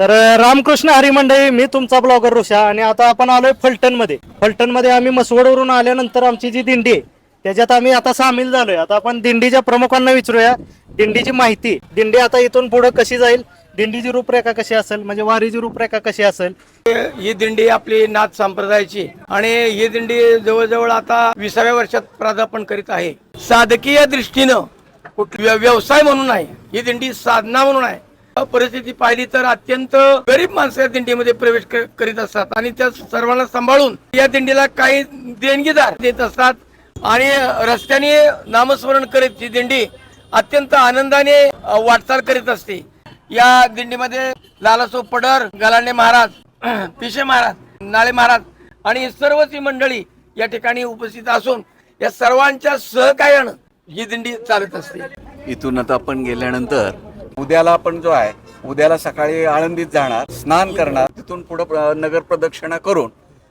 तर रामकृष्ण हरी मंडळी, मी तुमचा ब्लॉगर ऋषा आणि आता आपण आलोय फलटणमध्ये आम्ही मसवडवरून आल्यानंतर आमची जी दिंडी आहे त्याच्यात आम्ही आता सामील झालोय. आता आपण दिंडीच्या प्रमुखांना विचारूया दिंडीची माहिती. दिंडी आता इथून पुढे कशी जाईल, दिंडीची रूपरेखा कशी असेल, म्हणजे वारीची रूपरेखा कशी असेल. ही दिंडी आपली नाथ संप्रदायाची आणि ही दिंडी जवळजवळ आता 20व्या वर्षात पदार्पण करीत आहे. साधकीय दृष्टीनं व्यवसाय म्हणून नाही, ही दिंडी साधना म्हणून आहे. परिस्थिती पाहिली तर अत्यंत गरीब माणसं या दिंडीमध्ये प्रवेश करीत असतात आणि त्या सर्वांना सांभाळून या दिंडीला काही देणगीदार देत असतात आणि रस्त्याने नामस्मरण करीत ही दिंडी अत्यंत आनंदाने वाटचाल करीत असते. या दिंडीमध्ये लालासो पडर, गलांडे महाराज, पिशे महाराज, नाळे महाराज आणि सर्वच ही मंडळी या ठिकाणी उपस्थित असून या सर्वांच्या सहकार्यानं ही दिंडी चालत असते. इथून आता आपण गेल्यानंतर उद्याला आपण जो आहे, उद्याला सकाळी आळंदीत जाणार, स्नान करणार, तिथून पुढे नगर प्रदक्षिणा करून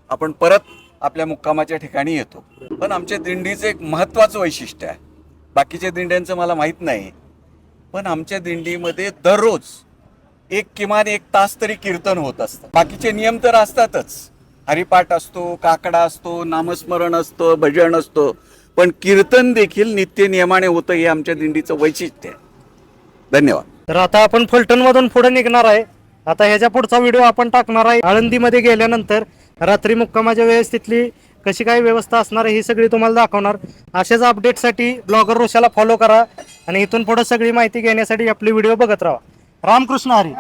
आपण परत आपल्या मुक्कामाच्या ठिकाणी येतो. पण आमच्या दिंडीचं एक महत्त्वाचं वैशिष्ट्य आहे, बाकीच्या दिंड्यांचं मला माहीत नाही, पण आमच्या दिंडीमध्ये दररोज किमान एक तास तरी कीर्तन होत असतं. बाकीचे नियम तर असतातच, हरिपाठ असतो, काकडा असतो, नामस्मरण असतं, भजन असतो, पण कीर्तन देखील नित्य नियमाने होतं. हे आमच्या दिंडीचं वैशिष्ट्य आहे. धन्यवाद. तर आता आपण फलटण मधून पुढे निघणार आहे. आता ह्याच्या पुढचा व्हिडिओ आपण टाकणार आहे. आळंदीमध्ये गेल्यानंतर रात्री मुक्कामाच्या वेळेस तिथली कशी काय व्यवस्था असणार आहे ही सगळी तुम्हाला दाखवणार. अशाच अपडेटसाठी ब्लॉगर ऋषाला फॉलो करा आणि इथून पुढे सगळी माहिती घेण्यासाठी आपली व्हिडिओ बघत राहा. रामकृष्ण हरी.